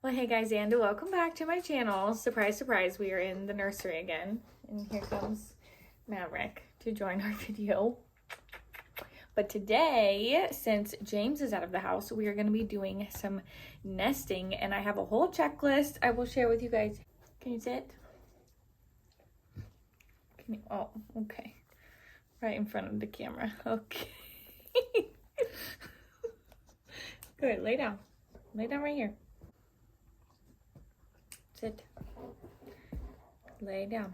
Well, hey guys, and welcome back to my channel. Surprise, surprise, we are in the nursery again. And here comes Maverick to join our video. But today, since James is out of the house, we are going to be doing some nesting. And I have a whole checklist I will share with you guys. Can you sit? Can you? Oh, okay. Right in front of the camera. Okay. Good, lay down. Lay down right here. Sit. Lay down.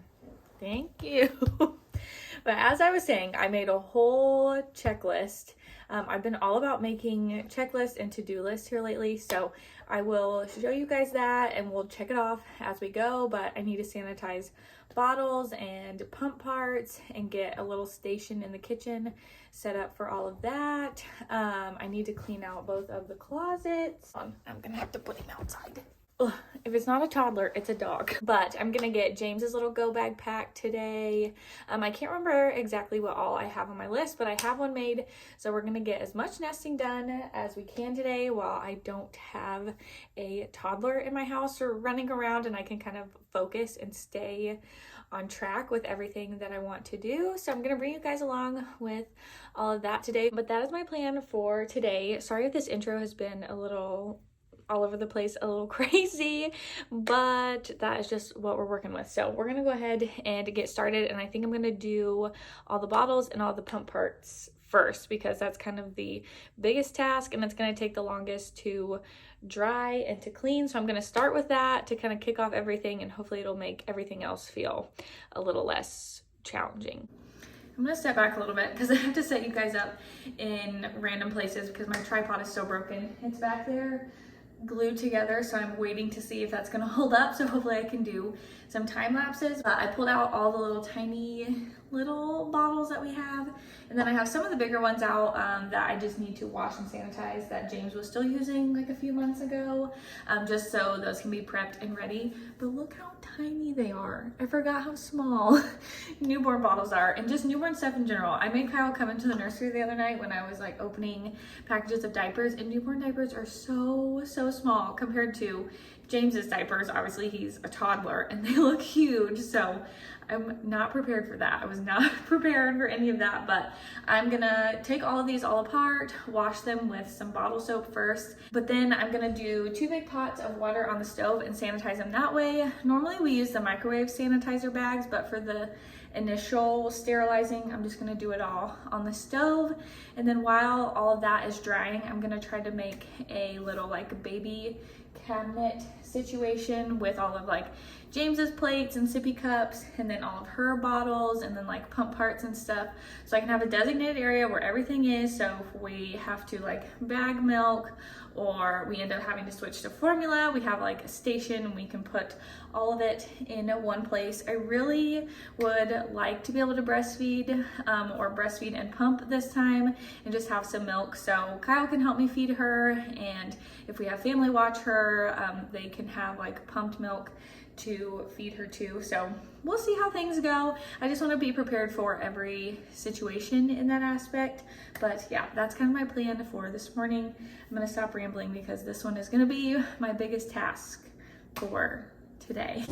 Thank you. But as I was saying, I made a whole checklist. I've been all about making checklists and to-do lists here lately, so I will show you guys that and we'll check it off as we go. But I need to sanitize bottles and pump parts and get a little station in the kitchen set up for all of that. I need to clean out both of the closets. I'm gonna have to put him outside. Ugh, if it's not a toddler, it's a dog. But I'm gonna get James's little go bag pack today. I can't remember exactly what all I have on my list, but I have one made. So we're gonna get as much nesting done as we can today while I don't have a toddler in my house or running around, and I can kind of focus and stay on track with everything that I want to do. So I'm gonna bring you guys along with all of that today. But that is my plan for today. Sorry if this intro has been a little all over the place, a little crazy, but that is just what we're working with. So we're gonna go ahead and get started, and I think I'm gonna do all the bottles and all the pump parts first because that's kind of the biggest task and it's gonna take the longest to dry and to clean. So I'm gonna start with that to kind of kick off everything, and hopefully it'll make everything else feel a little less challenging. I'm gonna step back a little bit because I have to set you guys up in random places because my tripod is so broken. It's back there glued together, so I'm waiting to see if that's gonna hold up, so hopefully I can do some time lapses. I pulled out all the little tiny little bottles that we have, and then I have some of the bigger ones out that I just need to wash and sanitize that James was still using like a few months ago, just so those can be prepped and ready. But look how tiny they are. I forgot how small newborn bottles are, and just newborn stuff in general. I made Kyle come into the nursery the other night when I was like opening packages of diapers, and newborn diapers are so small compared to James's diapers. Obviously he's a toddler and they look huge, so I'm not prepared for that. I was not prepared for any of that, but I'm gonna take all of these all apart, wash them with some bottle soap first, but then I'm gonna do 2 big pots of water on the stove and sanitize them that way. Normally we use the microwave sanitizer bags, but for the initial sterilizing, I'm just gonna do it all on the stove. And then while all of that is drying, I'm gonna try to make a little like baby cabinet situation with all of like James's plates and sippy cups, and then all of her bottles, and then like pump parts and stuff, so I can have a designated area where everything is. So if we have to like bag milk or we end up having to switch to formula, we have like a station and we can put all of it in one place. I really would like to be able to breastfeed or breastfeed and pump this time and just have some milk, so Kyle can help me feed her, and if we have family watch her, they can have like pumped milk to feed her too. So we'll see how things go. I just want to be prepared for every situation in that aspect. But yeah, that's kind of my plan for this morning. I'm gonna stop rambling because this one is gonna be my biggest task for today.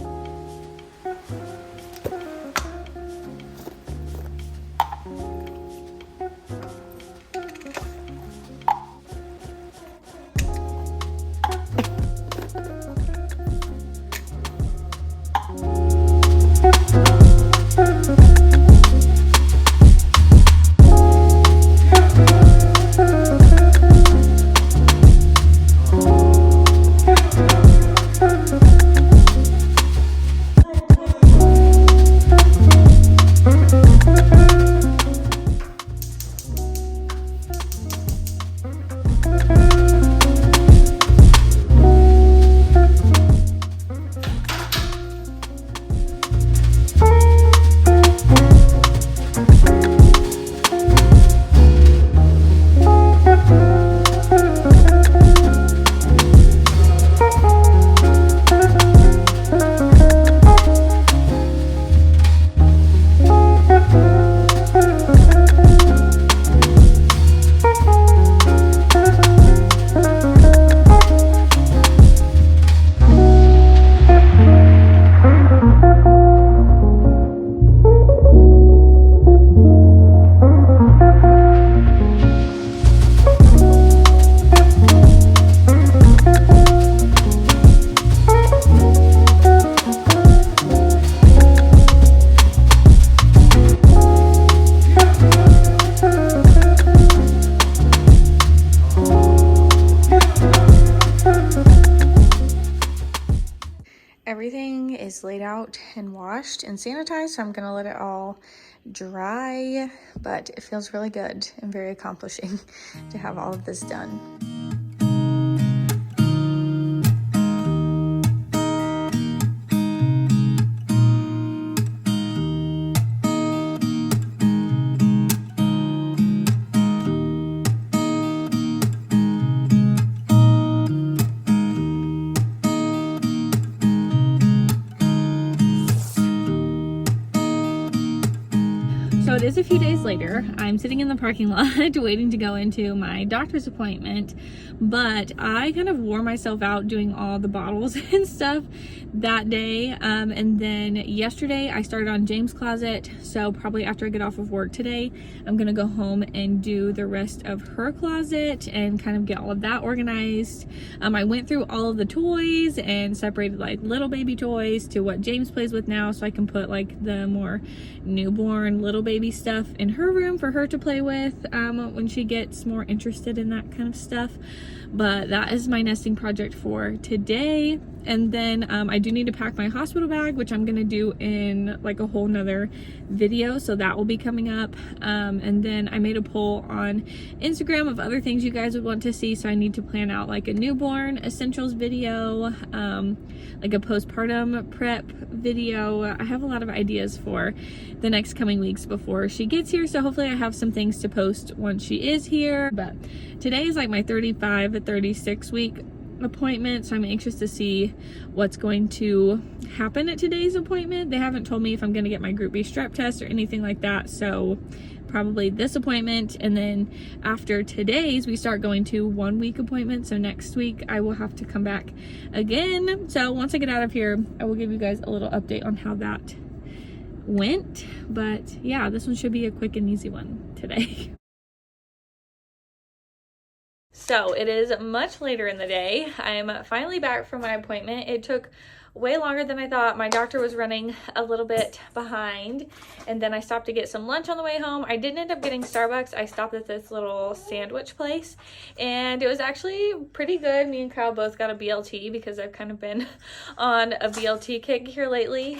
everything is laid out and washed and sanitized, so I'm gonna let it all dry, but it feels really good and very accomplishing to have all of this done. So it is a few days later. I'm sitting in the parking lot waiting to go into my doctor's appointment, but I kind of wore myself out doing all the bottles and stuff that day. And then yesterday I started on James' closet. So probably after I get off of work today, I'm gonna go home and do the rest of her closet and kind of get all of that organized. I went through all of the toys and separated like little baby toys to what James plays with now, so I can put like the more newborn little baby stuff in her room for her to play with when she gets more interested in that kind of stuff. But that is my nesting project for today. And then I do need to pack my hospital bag, which I'm gonna do in like a whole nother video, so that will be coming up. And then I made a poll on Instagram of other things you guys would want to see, so I need to plan out like a newborn essentials video, like a postpartum prep video. I have a lot of ideas for the next coming weeks before she gets here, so hopefully I have some things to post once she is here. But today is like my 35 to 36 week appointment, so I'm anxious to see what's going to happen at today's appointment. They haven't told me if I'm going to get my Group B strep test or anything like that, so probably this appointment, and then after today's we start going to 1 week appointments. So next week I will have to come back again. So once I get out of here, I will give you guys a little update on how that went. But yeah, this one should be a quick and easy one today. So it is much later in the day. I'm finally back from my appointment. It took way longer than I thought. My doctor was running a little bit behind, and then I stopped to get some lunch on the way home. I didn't end up getting Starbucks. I stopped at this little sandwich place, and it was actually pretty good. Me and Kyle both got a BLT because I've kind of been on a BLT kick here lately.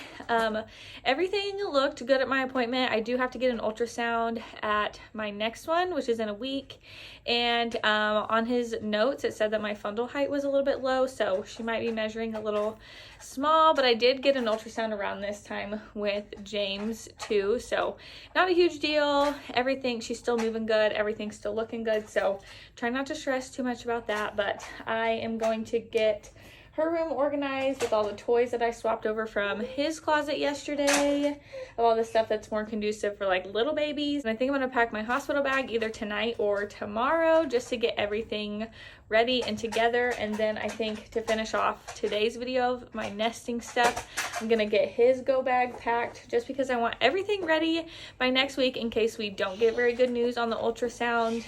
Everything looked good at my appointment. I do have to get an ultrasound at my next one, which is in a week. And on his notes, it said that my fundal height was a little bit low, so she might be measuring a little small, but I did get an ultrasound around this time with James too, so not a huge deal. Everything, she's still moving good, everything's still looking good, so try not to stress too much about that. But I am going to get her room organized with all the toys that I swapped over from his closet yesterday, all the stuff that's more conducive for like little babies. And I think I'm gonna pack my hospital bag either tonight or tomorrow just to get everything ready and together. And then I think to finish off today's video of my nesting stuff, I'm gonna get his go bag packed just because I want everything ready by next week in case we don't get very good news on the ultrasound.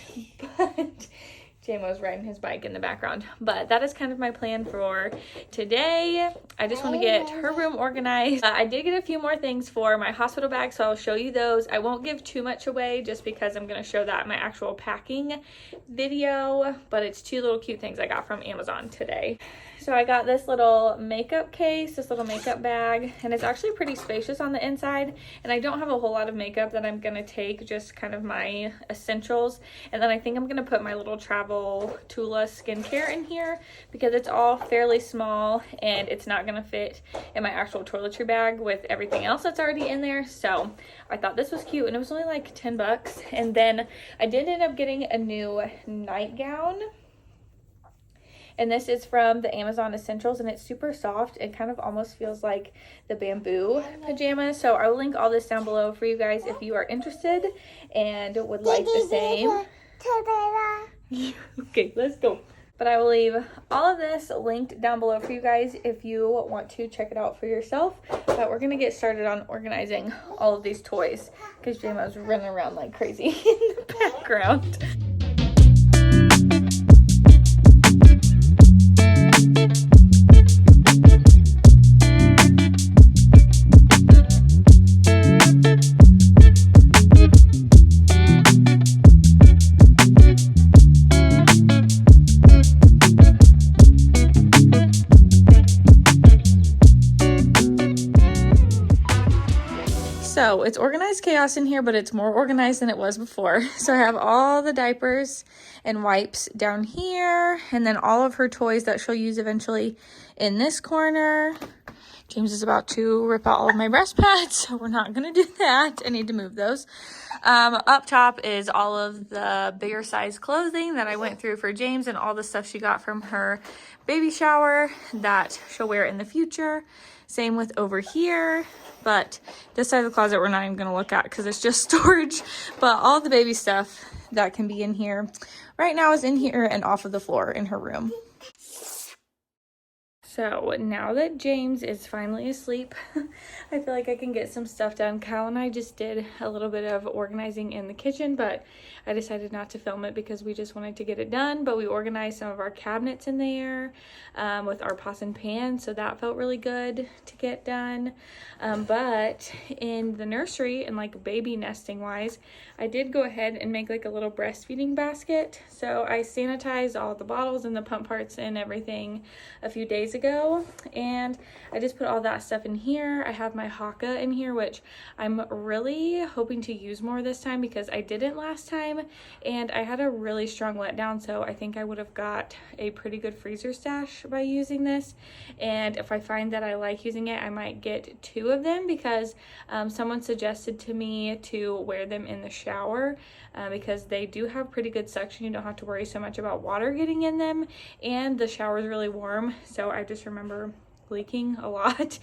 But JMO's riding his bike in the background. But that is kind of my plan for today. I just want to get her room organized. I did get a few more things for my hospital bag, so I'll show you those. I won't give too much away just because I'm going to show that in my actual packing video. But it's two little cute things I got from Amazon today. So I got this little makeup case, this little makeup bag, and it's actually pretty spacious on the inside. And I don't have a whole lot of makeup that I'm gonna take, just kind of my essentials. And then I think I'm gonna put my little travel Tula skincare in here because it's all fairly small and it's not gonna fit in my actual toiletry bag with everything else that's already in there. So I thought this was cute, and it was only like 10 bucks. And then I did end up getting a new nightgown. And this is from the Amazon Essentials, and it's super soft. It kind of almost feels like the bamboo pajamas. So I will link all this down below for you guys if you are interested and would like the same. Okay, let's go. But I will leave all of this linked down below for you guys if you want to check it out for yourself. But we're going to get started on organizing all of these toys because JMO's running around like crazy in the background. So it's organized chaos in here, but it's more organized than it was before. So I have all the diapers and wipes down here, and then all of her toys that she'll use eventually in this corner. James is about to rip out all of my breast pads, so we're not gonna do that. I need to move those. Up top is all of the bigger size clothing that I went through for James and all the stuff she got from her baby shower that she'll wear in the future. Same with over here, but this side of the closet we're not even gonna look at because it's just storage. But all the baby stuff that can be in here right now is in here and off of the floor in her room. So now that James is finally asleep, I feel like I can get some stuff done. Kyle and I just did a little bit of organizing in the kitchen, but I decided not to film it because we just wanted to get it done. But we organized some of our cabinets in there with our pots and pans, so that felt really good to get done. But in the nursery and like baby nesting wise, I did go ahead and make like a little breastfeeding basket. So I sanitized all the bottles and the pump parts and everything a few days ago, and I just put all that stuff in here. I have my Haka in here, which I'm really hoping to use more this time because I didn't last time and I had a really strong letdown, so I think I would have got a pretty good freezer stash by using this. And if I find that I like using it, I might get 2 of them because someone suggested to me to wear them in the shower because they do have pretty good suction. You don't have to worry so much about water getting in them, and the shower is really warm, so I just remember leaking a lot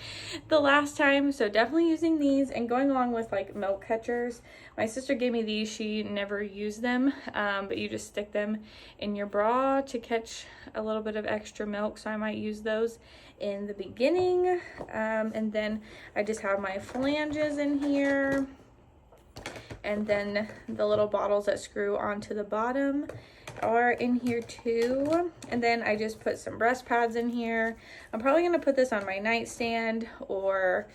the last time. So definitely using these, and going along with like milk catchers. My sister gave me these. She never used them, but you just stick them in your bra to catch a little bit of extra milk, so I might use those in the beginning. And then I just have my flanges in here, and then the little bottles that screw onto the bottom are in here too. And then I just put some breast pads in here. I'm probably gonna put this on my nightstand or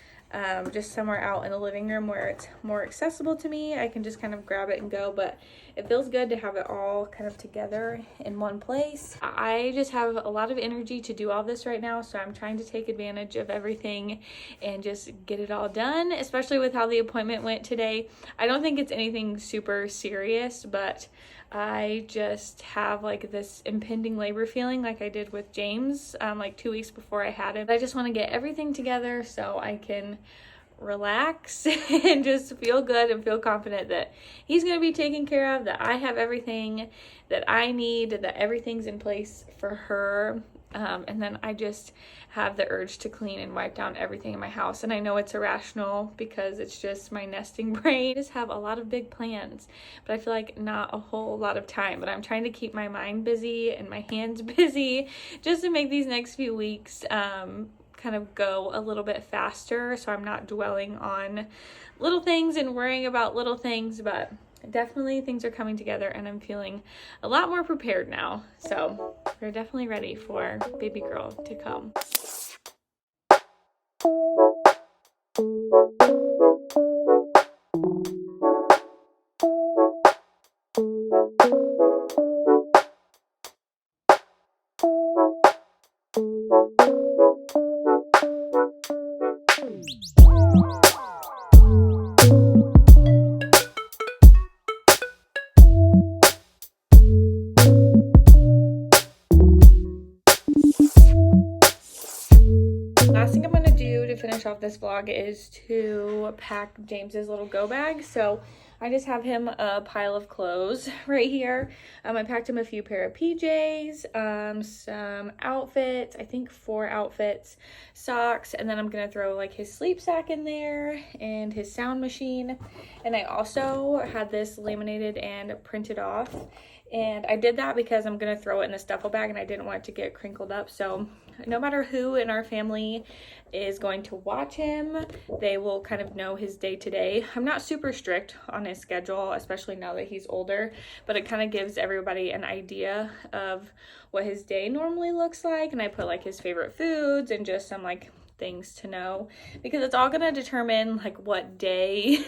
just somewhere out in the living room where it's more accessible to me. I can just kind of grab it and go, but it feels good to have it all kind of together in one place. I just have a lot of energy to do all this right now, so I'm trying to take advantage of everything and just get it all done, especially with how the appointment went today. I don't think it's anything super serious, but I just have like this impending labor feeling like I did with James like 2 weeks before I had him. I just want to get everything together so I can relax and just feel good and feel confident that he's going to be taken care of, that I have everything that I need, that everything's in place for her. And then I just have the urge to clean and wipe down everything in my house. And I know it's irrational because it's just my nesting brain. I just have a lot of big plans, but I feel like not a whole lot of time. But I'm trying to keep my mind busy and my hands busy just to make these next few weeks kind of go a little bit faster, so I'm not dwelling on little things and worrying about little things. But definitely things are coming together and I'm feeling a lot more prepared now. So we're definitely ready for baby girl to come. Last thing I'm going to do to finish off this vlog is to pack James's little go bag. So I just have him a pile of clothes right here. I packed him a few pair of PJs, some outfits, I think 4 outfits, socks, and then I'm gonna throw like his sleep sack in there and his sound machine. And I also had this laminated and printed off, and I did that because I'm gonna throw it in this duffel bag and I didn't want it to get crinkled up. So no matter who in our family is going to watch him, they will kind of know his day to day. I'm not super strict on his schedule, especially now that he's older, but it kind of gives everybody an idea of what his day normally looks like. And I put like his favorite foods and just some like things to know, because it's all going to determine like what day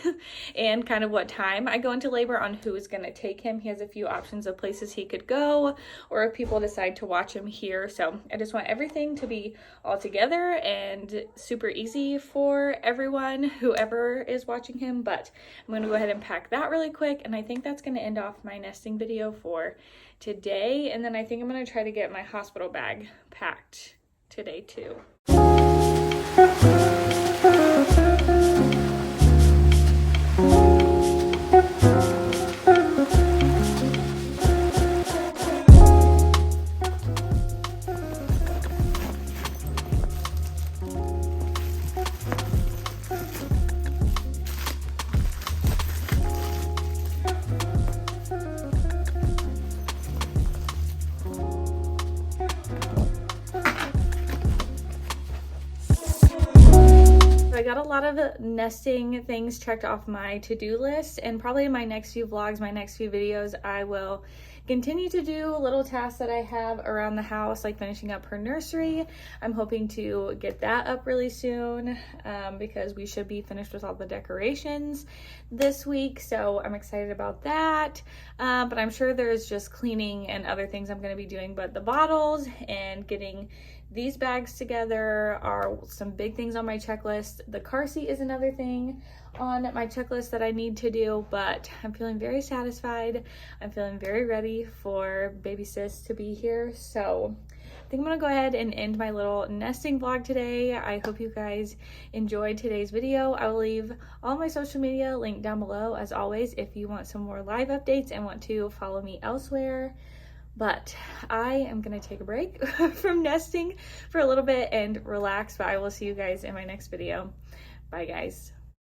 and kind of what time I go into labor on who is going to take him. He has a few options of places he could go, or if people decide to watch him here. So I just want everything to be all together and super easy for everyone, whoever is watching him. But I'm going to go ahead and pack that really quick, and I think that's going to end off my nesting video for today. And then I think I'm going to try to get my hospital bag packed today too. I got a lot of nesting things checked off my to-do list, and probably in my next few vlogs, my next few videos, I will continue to do little tasks that I have around the house, like finishing up her nursery. I'm hoping to get that up really soon because we should be finished with all the decorations this week, so I'm excited about that. But I'm sure there's just cleaning and other things I'm going to be doing, but the bottles and getting these bags together are some big things on my checklist. The car seat is another thing on my checklist that I need to do, but I'm feeling very satisfied. I'm feeling very ready for baby sis to be here. So I think I'm gonna go ahead and end my little nesting vlog today. I hope you guys enjoyed today's video. I will leave all my social media linked down below as always if you want some more live updates and want to follow me elsewhere. But I am going to take a break from nesting for a little bit and relax, but I will see you guys in my next video. Bye, guys.